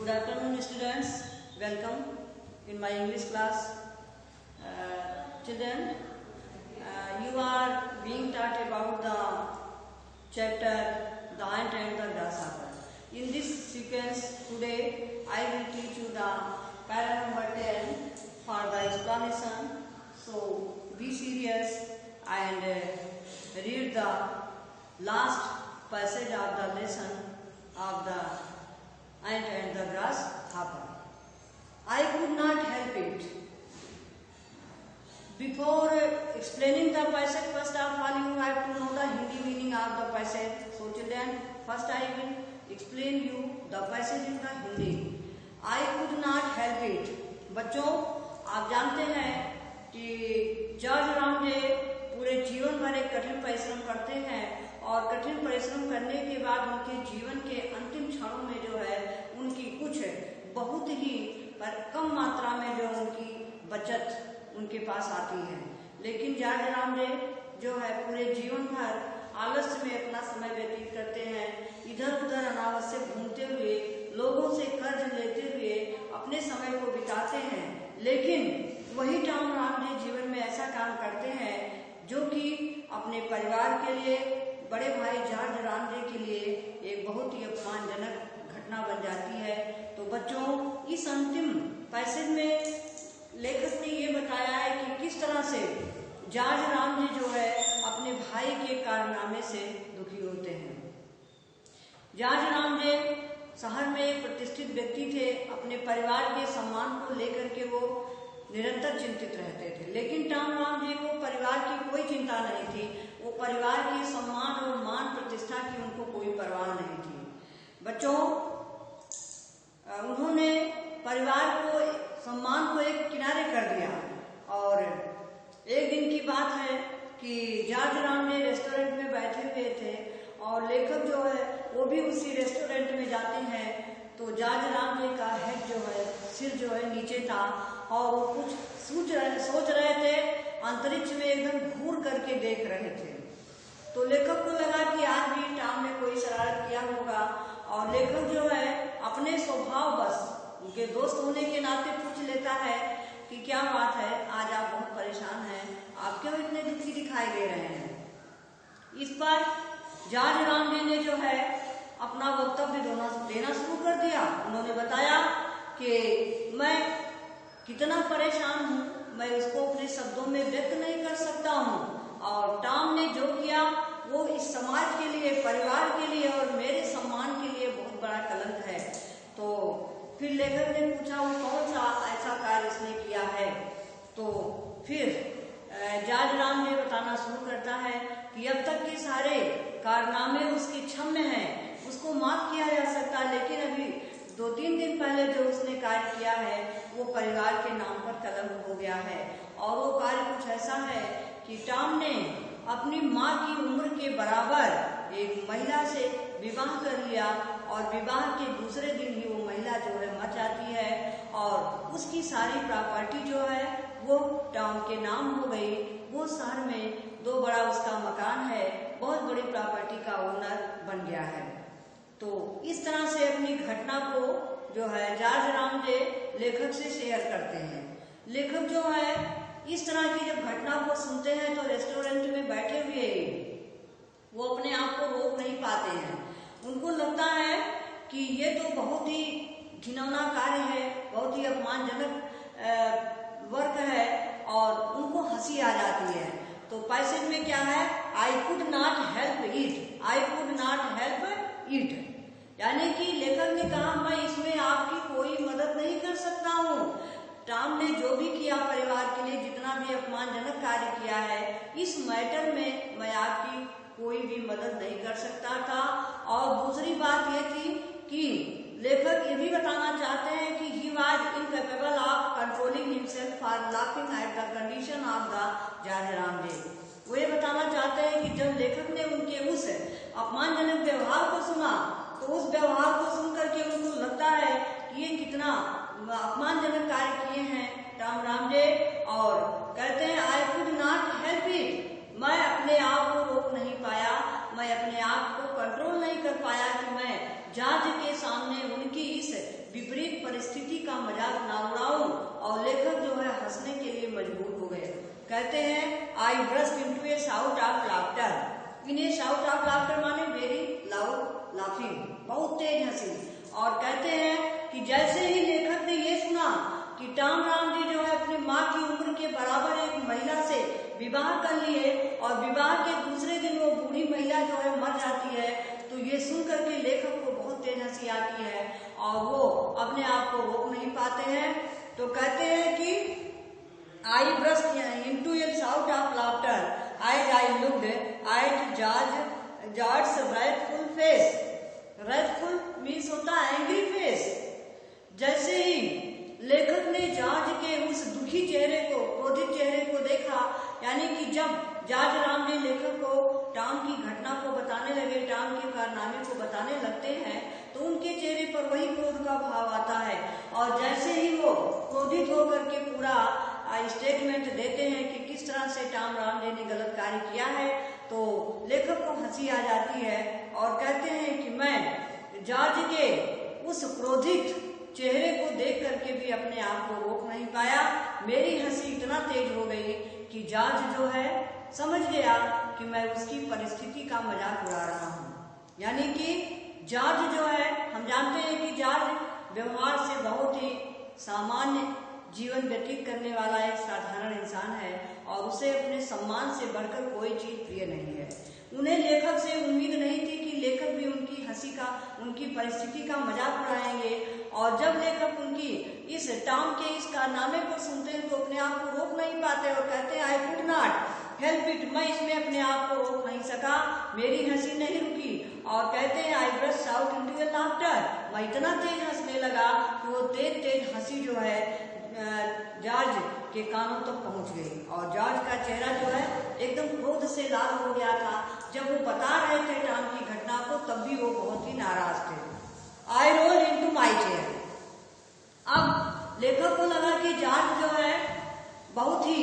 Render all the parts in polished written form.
Good afternoon, students. Welcome in my English class. Children, you are being taught about the chapter The Ant and the Grasshopper. In this sequence today, I will teach you the para number 10 for the explanation. So be serious and read the last passage of the lesson of the ant and the grasshopper. I could not help it. Before explaining the passage, first of all you have to know the Hindi meaning of the passage. So children, first I will explain you the passage in the Hindi. I could not help it. बच्चों, आप जानते हैं कि George Ramsay पूरे जीवन भर एक कठिन परिश्रम करते हैं और कठिन परिश्रम करने के बाद उनके जीवन के अंतिम क्षणों में जो है उनकी कुछ बहुत ही पर कम मात्रा में जो उनकी बचत उनके पास आती है। लेकिन जॉर्ज रामजे जो है पूरे जीवन भर आलस्य में अपना समय व्यतीत करते हैं, इधर उधर अनावश्यक घूमते हुए, लोगों से कर्ज लेते हुए अपने समय को बिताते हैं। लेकिन वही टॉम रामजे जीवन में ऐसा काम करते हैं जो कि अपने परिवार के लिए, बड़े भाई जॉर्ज रामजे के लिए एक बहुत ही अपमानजनक घटना बन जाती है। तो बच्चों, इस अंतिम पैसेज में लेखक ने ये बताया है कि किस तरह से जॉर्ज रामजे जो है अपने भाई के कारनामे से दुखी होते हैं। जॉर्ज रामजे शहर में एक प्रतिष्ठित व्यक्ति थे। अपने परिवार के सम्मान को लेकर के वो निरंतर चिंतित रहते थे, लेकिन टॉम रामजे को परिवार की कोई चिंता नहीं थी। वो परिवार के सम्मान और मान प्रतिष्ठा की उनको कोई परवाह नहीं थी। बच्चों, उन्होंने परिवार को, सम्मान को एक किनारे कर दिया और एक दिन की बात है कि जॉर्ज रामजे रेस्टोरेंट में बैठे हुए थे और लेखक जो है वो भी उसी रेस्टोरेंट में जाते हैं। तो जॉर्ज रामजे का हेड जो है, सिर जो है नीचे था और वो कुछ सोच रहे थे, अंतरिक्ष में एकदम घूर करके देख रहे थे। तो लेखक को लगा कि आज भी टॉम ने कोई शरारत किया होगा और लेखक जो है अपने स्वभाव बस उनके दोस्त होने के नाते पूछ लेता है कि क्या बात है, आज आप बहुत परेशान हैं, आप क्यों इतने दुखी दिखाई दे रहे हैं। इस पर जॉर्ज रामजे ने जो है अपना वक्तव्य देना शुरू कर दिया। उन्होंने बताया कि मैं कितना परेशान हूँ, मैं उसको अपने शब्दों में व्यक्त नहीं कर सकता हूँ और टॉम ने जो किया वो इस समाज के लिए, परिवार के लिए और मेरे सम्मान के लिए बहुत बड़ा कलंक है। तो फिर लेखक ने पूछा वो कौन सा ऐसा कार्य इसने किया है। तो फिर जॉर्ज रामजे बताना शुरू करता है कि अब तक के सारे कारनामे उसके क्षम्य हैं, उसको माफ किया जा सकता है, लेकिन अभी 2-3 दिन पहले जो उसने कार्य किया है वो परिवार के नाम पर कलंक हो गया है। और वो कार्य कुछ ऐसा है कि टॉम ने अपनी माँ की उम्र के बराबर एक महिला से विवाह कर लिया और विवाह के दूसरे दिन ही वो महिला जो है मर जाती है और उसकी सारी प्रॉपर्टी जो है वो टॉम के नाम हो गई। वो शहर में 2 बड़ा उसका मकान है, बहुत बड़ी प्रॉपर्टी का ओनर बन गया है। तो इस तरह से अपनी घटना को जो है जॉर्ज रामजे लेखक से शेयर करते हैं। लेखक जो है इस तरह की जब घटना को सुनते हैं तो रेस्टोरेंट में बैठे हुए वो अपने आप को रोक नहीं पाते हैं। उनको लगता है कि ये तो बहुत ही घिनौना कार्य है, बहुत ही अपमानजनक वर्क है और उनको हंसी आ जाती है। तो पैसेज में क्या है, आई could not help it, I could not help it, यानी कि लेखक ने कहा मैं इसमें आपकी कोई मदद नहीं कर सकता हूँ। टॉम ने जो भी किया परिवार के लिए, जितना भी अपमानजनक कार्य किया है, इस मैटर में मैं आपकी कोई भी मदद नहीं कर सकता था। और दूसरी बात यह थी कि लेखक ये भी बताना चाहते हैं कि he was incapable of controlling himself for laughing at the condition of the George Ramsay. वो ये बताना चाहते हैं कि जब लेखक ने उनके उस अपमानजनक व्यवहार को सुना तो उस व्यवहार को सुन करके उनको लगता है कि ये कितना अपमानजनक कार्य किए हैं टॉम रामजे, और कहते हैं आई कुड नॉट हेल्प इट, मैं अपने आप को रोक नहीं पाया, मैं अपने आप को कंट्रोल नहीं कर पाया कि मैं जज के सामने उनकी इस विपरीत कहते हैं I burst into a shout of laughter. In a shout of laughter माने वेरी लाउड लाफिंग, बहुत तेज हंसी। और कहते हैं कि जैसे ही लेखक ने ये सुना कि टॉम राम जी जो है अपनी माँ की उम्र के बराबर एक महिला से विवाह कर लिए और विवाह के दूसरे दिन वो बूढ़ी महिला जो है मर जाती है, तो ये सुन करके लेखक को बहुत तेज हंसी आती है और वो अपने आप को रोक नहीं पाते हैं। तो कहते हैं कि I burst into a shout of laughter as I looked at George wrathful face. wrathful means होता है एंग्री फेस। जैसे ही लेखक ने जॉर्ज के उस दुखी चेहरे को, क्रोधित चेहरे को देखा, यानी कि जब जॉर्ज राम ने लेखक को टॉम की घटना को बताने लगे, टॉम के कारनामे को बताने लगते हैं, तो उनके चेहरे पर वही क्रोध का भाव आता है। और जैसे ही वो क्रोधित होकर के पूरा स्टेटमेंट देते हैं कि किस तरह से टॉम राम जी ने गलत कार्य किया है, तो लेखक को हंसी आ जाती है और कहते हैं कि मैं जॉर्ज के उस क्रोधित चेहरे को देख करके भी अपने आप को रोक नहीं पाया। मेरी हंसी इतना तेज हो गई कि जॉर्ज जो है समझ गया कि मैं उसकी परिस्थिति का मजाक उड़ा रहा हूँ। यानी कि जॉर्ज जो है, हम जानते हैं कि जॉर्ज व्यवहार से बहुत ही सामान्य जीवन व्यतीत करने वाला एक साधारण इंसान है और उसे अपने सम्मान से बढ़कर कोई चीज प्रिय नहीं है। उन्हें लेखक से उम्मीद नहीं थी कि लेखक भी उनकी हंसी का, उनकी परिस्थिति का मजाक उड़ाएंगे। और जब लेखक उनकी इस टॉम के इस कारनामे को सुनते हैं तो अपने आप को रोक नहीं पाते और कहते हैं आई कुड नॉट हेल्प इट, मैं इसमें अपने आप को रोक नहीं सका, मेरी हंसी नहीं रुकी। और कहते हैं I burst out into a laughter, मैं इतना तेज हंसने लगा कि वो तेज तेज हंसी जो है जॉर्ज के कानों तक पहुंच गई और जॉर्ज का चेहरा जो है एकदम क्रोध से लाल हो गया था। जब वो बता रहे थे टॉम की घटना को तब भी वो बहुत ही नाराज थे। आई रोल इनटू माय चेयर। अब लेखक को लगा कि जॉर्ज जो है बहुत ही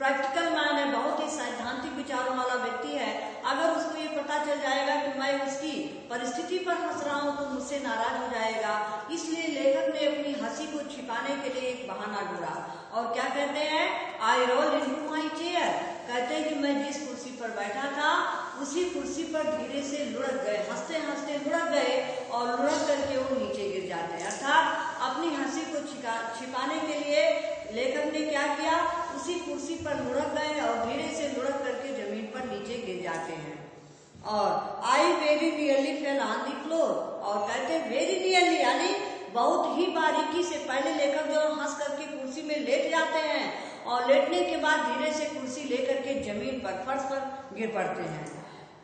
प्रैक्टिकल मैन है, बहुत ही सैद्धांतिक विचारों वाला व्यक्ति है। अगर उसको ये पता चल जाएगा कि मैं उसकी परिस्थिति पर हंस रहा हूं तो मुझसे नाराज हो जाएगा। इसलिए लेखक ने अपनी हंसी को छिपाने के लिए एक बहाना ढूंढा और क्या कहते हैं आई रोल इनटू माय चेयर। कहते हैं कि मैं जिस कुर्सी पर बैठा था उसी कुर्सी पर धीरे से लुढ़क गए, हंसते हंसते लुढ़क गए और लुढ़क करके वो नीचे गिर जाते हैं। अर्थात अपनी हंसी को छिपाने के लिए लेखक ने क्या किया, उसी कुर्सी पर लुढ़क गए और धीरे से लुढ़क करके जमीन पर नीचे गिर जाते हैं। और I very nearly fell on the floor. और कहते हैं वेरी नियरली यानी बहुत ही बारीकी से। पहले लेखक जो हंस करके कुर्सी में लेट जाते हैं और लेटने के बाद धीरे से कुर्सी लेकर के जमीन पर, फर्श पर गिर पड़ते हैं।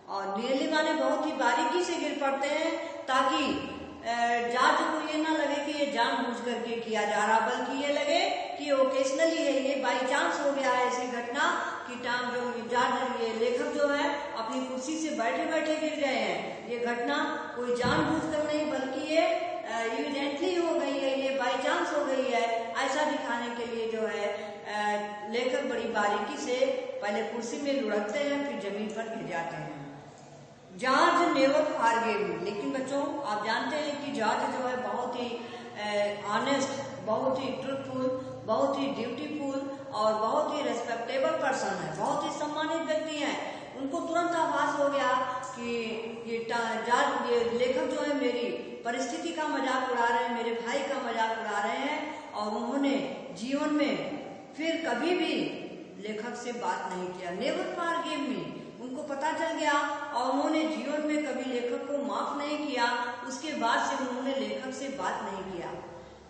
और नियरली माने बहुत ही बारीकी से गिर पड़ते हैं ताकि जॉर्ज को ये ना लगे कि ये जानबूझ करके किया जा रहा, बल्कि ये लगे कि ओकेशनली है, ये बाई चांस हो गया है ऐसी घटना कि टॉम जो जॉर्ज ये लेखक जो है अपनी कुर्सी से बैठे बैठे गिर गए हैं। ये घटना कोई जानबूझ कर नहीं बल्कि ये इविडेंटली हो गई है, ये बाई चांस हो गई है। ऐसा दिखाने के लिए जो है लेखक बड़ी बारीकी से पहले कुर्सी में लुढ़कते हैं फिर जमीन पर गिर जाते हैं। जॉर्ज नेवर फॉरगेव मी। लेकिन बच्चों आप जानते हैं कि जॉर्ज जो है बहुत ही ऑनेस्ट, बहुत ही ट्रूथफुल, बहुत ही ड्यूटीफुल और बहुत ही रेस्पेक्टेबल पर्सन है, बहुत ही सम्मानित व्यक्ति हैं। उनको तुरंत आभास हो गया कि जॉर्ज ये लेखक जो है मेरी परिस्थिति का मजाक उड़ा रहे हैं, मेरे भाई का मजाक उड़ा रहे हैं। और उन्होंने जीवन में फिर कभी भी लेखक से बात नहीं किया। नेवर फॉरगिव मी, उनको पता चल गया और उन्होंने जीवन में कभी लेखक को माफ नहीं किया। उसके बाद से उन्होंने लेखक से बात नहीं किया।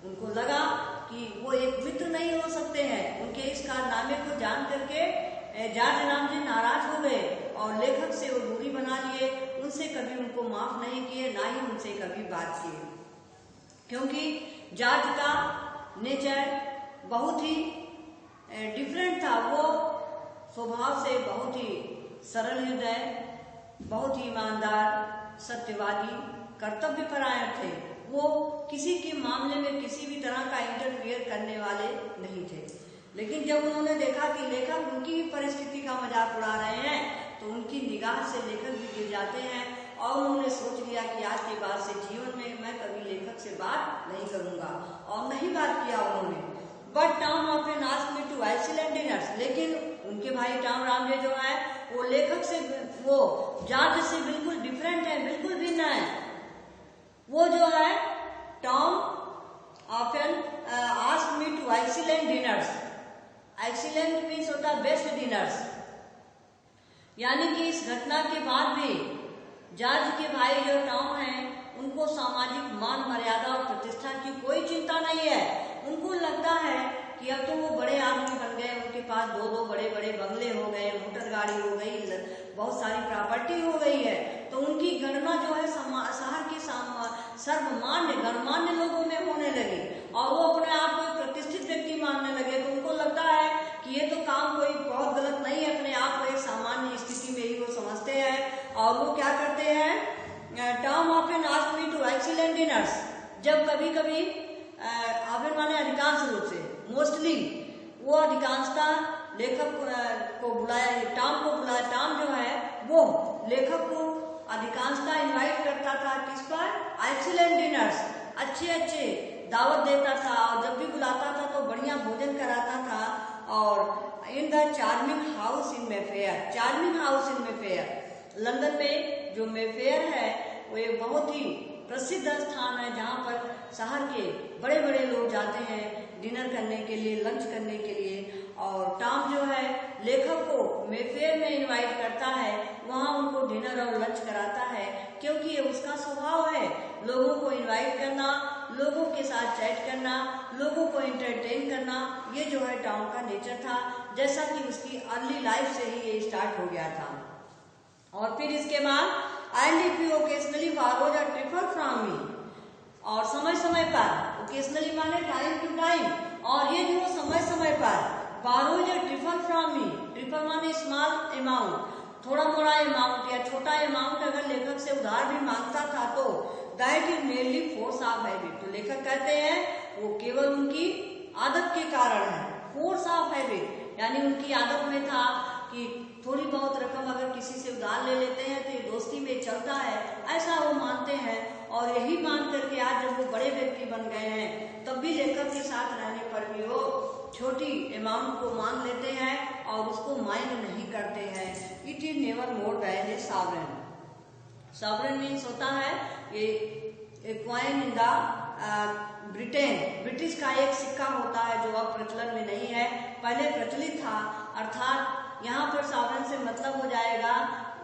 उनको लगा कि वो एक मित्र नहीं हो सकते हैं। उनके इस कारनामे को जान करके जॉर्ज राम जी नाराज हो गए और लेखक से वो दूरी बना लिए। उनसे कभी उनको माफ नहीं किए, ना ही उनसे कभी बात किए, क्योंकि जॉर्ज का नेचर बहुत ही डिफरेंट था। वो स्वभाव से बहुत ही सरल हृदय, बहुत ही ईमानदार, सत्यवादी, कर्तव्यपरायण थे। वो किसी के मामले में किसी भी तरह का इंटरफियर करने वाले नहीं थे। लेकिन जब उन्होंने देखा कि लेखक उनकी परिस्थिति का मजाक उड़ा रहे हैं तो उनकी निगाह से लेखक भी गिर जाते हैं और उन्होंने सोच लिया कि आज के बाद से जीवन में मैं कभी लेखक से बात नहीं करूंगा और नहीं बात किया उन्होंने। But Tom often asked me to excellent dinners. लेकिन उनके भाई टॉम रामजे जो है वो लेखक से, वो जॉर्ज से बिल्कुल डिफरेंट है, बिल्कुल भिन्न है। वो जो है Tom often asked me to excellent dinners. Excellent means होता है बेस्ट डिनर्स। यानी कि इस घटना के बाद भी जॉर्ज के भाई जो टॉम हैं उनको सामाजिक मान मर्यादा और प्रतिष्ठा की कोई चिंता नहीं है। उनको लगता है कि अब तो वो बड़े आदमी बन गए, उनके पास दो दो बड़े बड़े बंगले हो गए, मोटर गाड़ी हो गई, बहुत सारी प्रॉपर्टी हो गई है, तो उनकी गणना जो है शहर के सर्वमान्य गणमान्य लोगों में होने लगी और वो अपने आप को प्रतिष्ठित व्यक्ति मानने लगे। तो उनको लगता है कि ये तो काम कोई बहुत गलत नहीं है, अपने आप को एक सामान्य स्थिति में ही वो समझते हैं। और वो क्या करते हैं, Tom often asked me to excellent dinners. जब कभी कभी ऑफन माने अधिकांश रूप से, मोस्टली वो अधिकांशता लेखक को बुलाया, टॉम को बुलाया। टॉम जो है वो लेखक को अधिकांशता इनवाइट करता था किस पर, एक्सीलेंट डिनर्स, अच्छे अच्छे दावत देता था और जब भी बुलाता था तो बढ़िया भोजन कराता था। और in the charming house in Mayfair, charming house in Mayfair, London में जो मेफेयर है वो एक बहुत ही प्रसिद्ध स्थान है जहाँ पर शहर के बड़े बड़े लोग जाते हैं डिनर करने के लिए, लंच करने के लिए। और टॉम जो है लेखक को मेफेयर में इनवाइट करता है, वहाँ उनको डिनर और लंच कराता है, क्योंकि ये उसका स्वभाव है लोगों को इनवाइट करना, लोगों के साथ चैट करना, लोगों को एंटरटेन करना। ये जो है टॉम का नेचर था, जैसा कि उसकी अर्ली लाइफ से ही ये स्टार्ट हो गया था। और फिर इसके बाद and if you occasionally borrows a trifle from me, और समय समय पर, ओकेजनली माने टाइम टू टाइम, और ये जो समय समय पर borrows a trifle from me, trifle माने स्मॉल अमाउंट, थोड़ा मोड़ा अमाउंट या छोटा अमाउंट अगर लेखक से उधार भी मांगता था तो that is mainly force of habit. तो लेखक कहते हैं वो केवल उनकी आदत के कारण है, फोर्स ऑफ हैबिट, यानी उनकी आदत में था कि थोड़ी बहुत रकम अगर किसी से उधार ले लेते हैं तो ये दोस्ती में चलता है, ऐसा वो मानते हैं। और यही मान करके आज जब वो बड़े व्यक्ति बन गए हैं तब भी लेखक के साथ रहने पर भी वो छोटी अमाउंट को मान लेते हैं और उसको माइंड नहीं करते हैं। It is never more than A sovereign. Sovereign means होता है ये coin in the Britain, British का एक सिक्का होता है जो अब प्रचलन में नहीं है, पहले प्रचलित था। अर्थात यहाँ पर सॉवरेन से मतलब हो जाएगा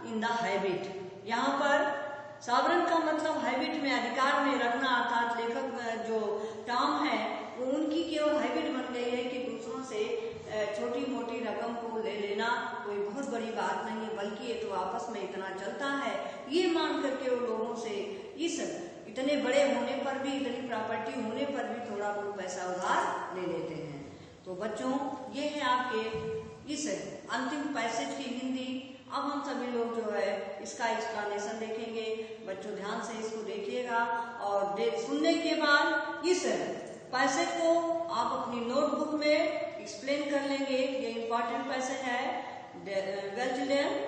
इन द हैबिट। यहाँ पर सॉवरेन का मतलब हैबिट में, अधिकार में रखना। अर्थात लेखक जो टॉम है वो उनकी केवल हैबिट बन गई है कि दूसरों से छोटी मोटी रकम को ले लेना कोई बहुत बड़ी बात नहीं है, बल्कि ये तो आपस में इतना चलता है, ये मान करके वो लोगों से इस इतने बड़े होने पर भी, इतनी प्रॉपर्टी होने पर भी थोड़ा बहुत पैसा उधार ले लेते हैं। तो बच्चों ये है आपके इस अंतिम पैसेज की हिंदी। अब हम सभी लोग जो है इसका एक्सप्लेनेशन देखेंगे। बच्चों ध्यान से इसको देखिएगा और सुनने के बाद इस पैसेज को आप अपनी नोटबुक में एक्सप्लेन कर लेंगे। ये इंपॉर्टेंट पैसेज है। Well children,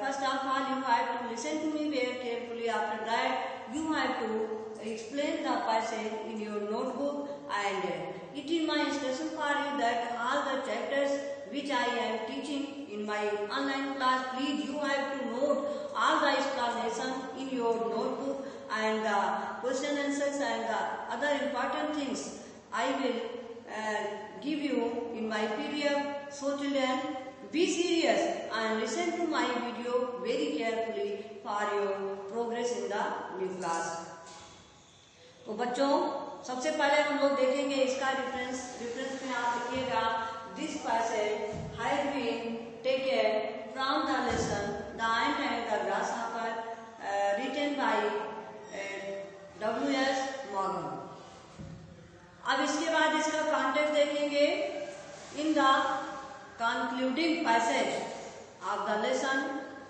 first of all you have to listen to me very carefully. After that you have to explain the passage in your notebook, and it is my instruction for you that all the chapters which I am teaching in my online class, please you have to note all the explanation in your notebook, and the question answers and the other important things I will give you in my PDF. So children, be serious and listen to my video very carefully for your progress in the new class. तो बच्चों सबसे पहले हम लोग देखेंगे इसका reference में आप लिखिएगा this passage has been taken from the lesson the ant and the grasshopper written by W.S. Morgan. अब इसके बाद इसका कॉन्टेक्स्ट देखेंगे। In the concluding passage of the lesson,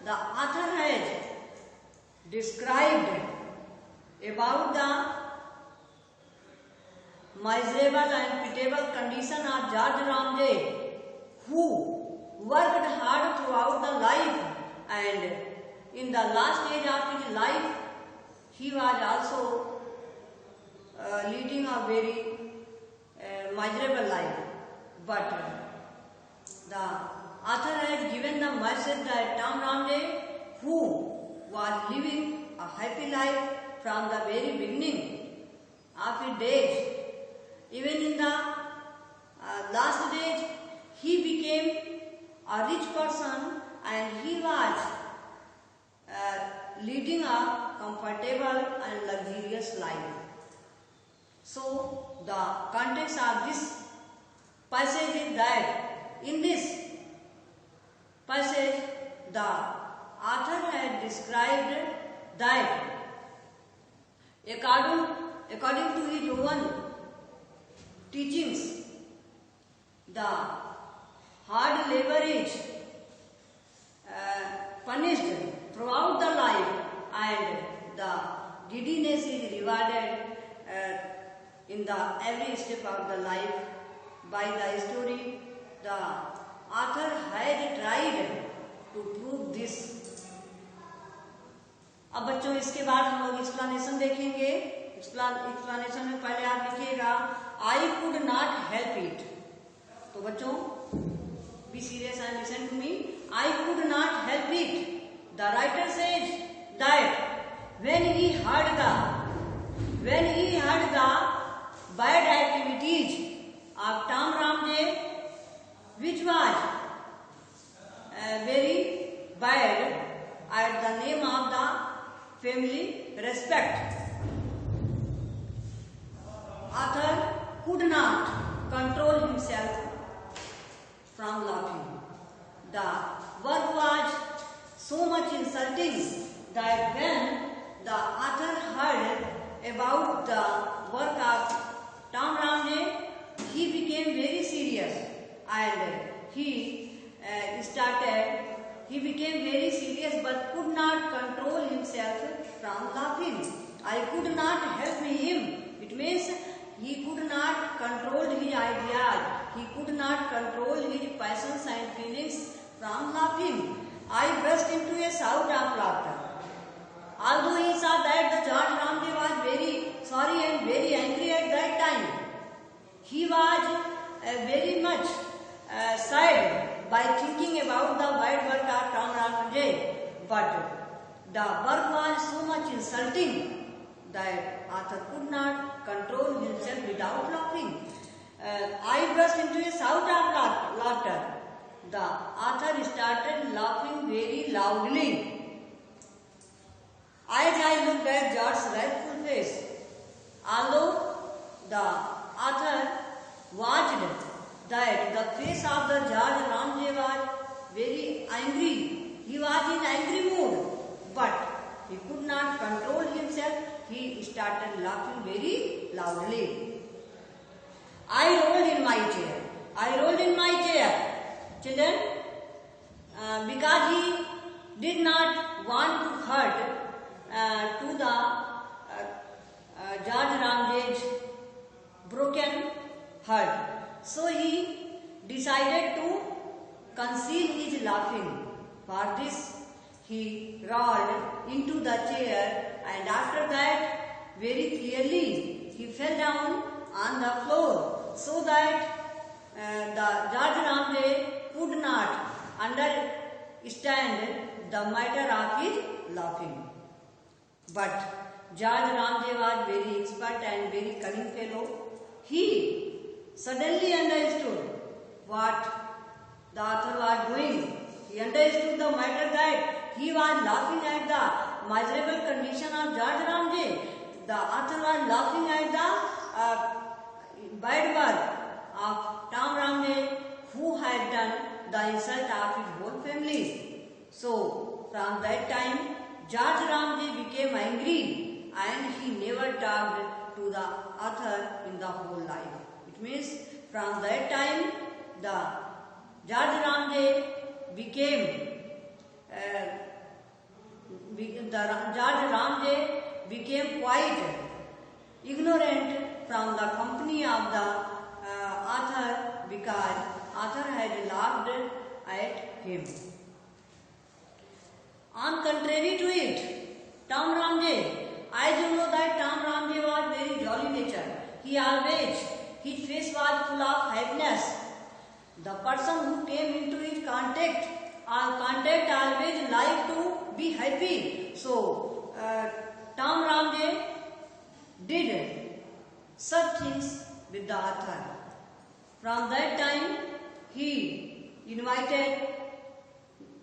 the author has described about the miserable and pitiable condition of George Ramsay, who worked hard throughout the life, and in the last stage of his life he was also leading a very miserable life. But the author has given the message that Tom Ramje, who was living a happy life from the very beginning of his days, even in the last days, he became a rich person and he was leading a comfortable and luxurious life. So, the context of this passage is that in this passage, the author has described that according to his own teachings, the hard labor is punished throughout the life and the giddiness is rewarded in the every step of the life. By the story, the author has tried to prove this. अब बच्चों इसके बाद हम लोग explanation देखेंगे. Explanation में पहले आप लिखिएगा I could not help it. तो बच्चों be serious and listen to me. I could not help it. The writer says that when he heard the bad activities of Tom Ramje, which was very bad at the name of the family respect, author could not control himself from laughing. The work was so much insulting that when the author heard about the work of Tom Ramje, he became very serious and he became very serious but could not control himself from laughing. I could not help him. It means he could not control his ideas. He could not control his passions and feelings from laughing. I burst into a shout of laughter. Although he saw that the George Ramje was very sorry and very angry at that time, he was very much sad by thinking about the bad work of Tom Ramje. But the work was so much insulting that author could not control himself without laughing. I burst into a shout of laughter. The author started laughing very loudly. As I looked at George's wrathful face, although the author watched that the face of the George Ramje was very angry, he was in angry mood, but he could not control himself. He started laughing very loudly. I rolled in my chair. Children, because he did not want to hurt to the George Ramje's broken heart. So he decided to conceal his laughing. For this, he rolled into the chair and after that, very clearly, he fell down on the floor so that the George Ramje could not understand the matter of his laughing. But George Ramje was very expert and very cunning fellow. He suddenly understood what the author was doing. He understood the matter that he was laughing at the miserable condition of George Ramje. The author was laughing at the bad work of Tom Ramje, who had done the insult of his whole family. So, from that time, George Ramje became angry and he never talked to the author in the whole life. It means from that time, the George Ramje became quite ignorant from the company of the author because author had laughed at him. On contrary to it, Tom Ramje, as you know that Tom Ramje was very jolly nature. He his face was full of happiness. The person who came into his contact always liked to be happy. So, Tom Ramje did such things with the author. From that time, he invited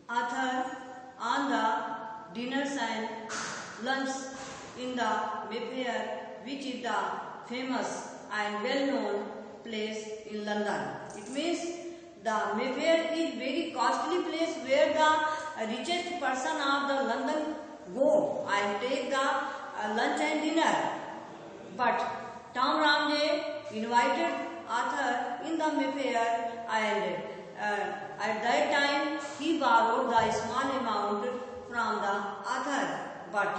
author on the dinners and lunch in the Mayfair, which is the famous and well-known place in London. It means the Mayfair is very costly place where the richest person of the London go and take the lunch and dinner. But Tom Ramje invited author in the Mayfair, and at that time he borrowed the small amount from the author. But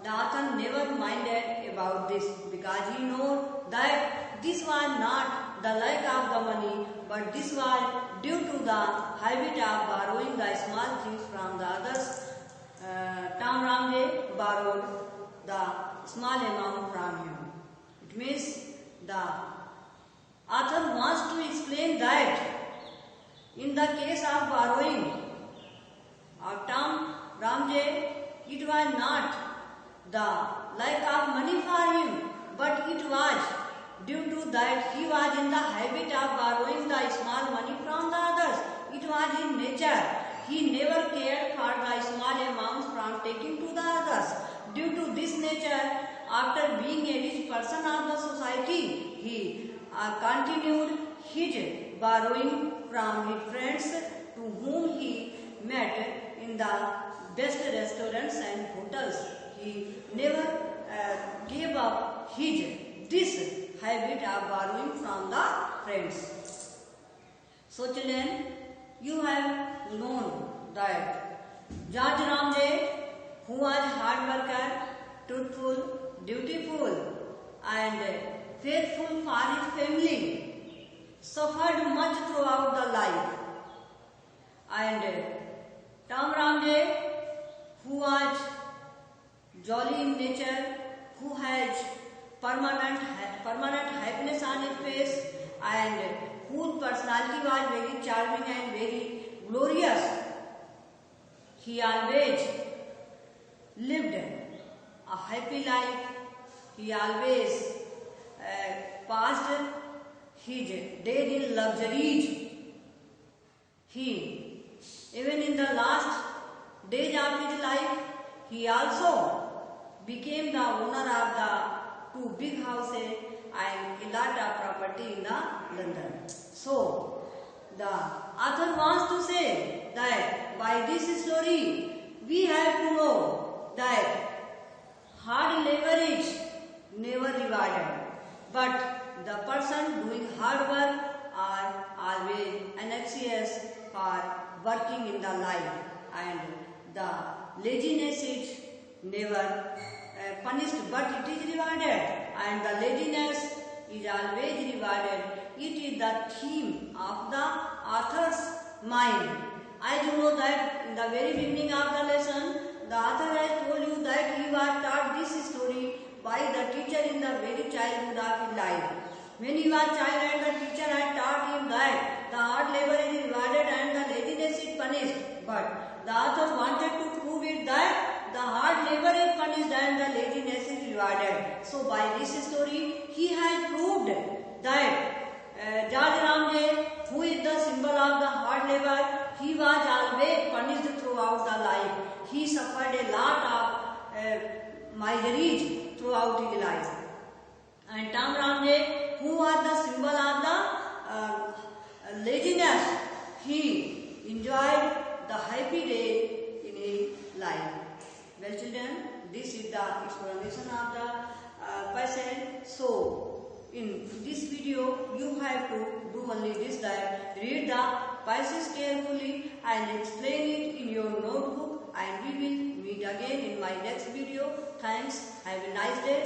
the author never minded about this because he knew that this was not the lack of the money, but this was due to the habit of borrowing the small things from the others. Tom Ramje borrowed the small amount from him. It means the author wants to explain that in the case of borrowing of Tom Ramje, it was not the lack of money for him, but it was due to that he was in the habit of borrowing the small money from the others. It was his nature. He never cared for the small amounts from taking to the others. Due to this nature, after being a rich person of the society, he continued his borrowing from his friends to whom he met in the best restaurants and hotels. He never gave up this habit of borrowing from the friends. So children, you have known that George Ramje, who was hard worker, truthful, dutiful and faithful for his family, suffered much throughout the life. And Tom Ramje, who was jolly in nature, who has permanent happiness on his face, and whose personality was very charming and very glorious, he always lived a happy life. He always passed his days in luxuries. He, even in the last days of his life, he also became the owner of the 2 big houses and a lot of property in the London. So, the author wants to say that by this story, we have to know that hard labor is never rewarded, but the person doing hard work are always anxious for working in the life, and the laziness is never punished, but it is rewarded, and the laziness is always rewarded. It is the theme of the author's mind. As you know that in the very beginning of the lesson, the author has told you that he was taught this story by the teacher in the very childhood of his life. When he was child and the teacher had taught him that the hard labor is rewarded and the laziness is punished, but the author wanted to prove it that the hard labor is punished and the laziness is rewarded. So by this story, he has proved that George Ramje, who is the symbol of the hard labor, he was always punished throughout the life. He suffered a lot of miseries throughout his life. And Tom Ramje, who was the symbol of the laziness, he enjoyed the happy day in his life. Well children, this is the explanation of the passage. So, in this video, you have to do only this, that read the passage carefully and explain it in your notebook, and we will meet again in my next video. Thanks. Have a nice day.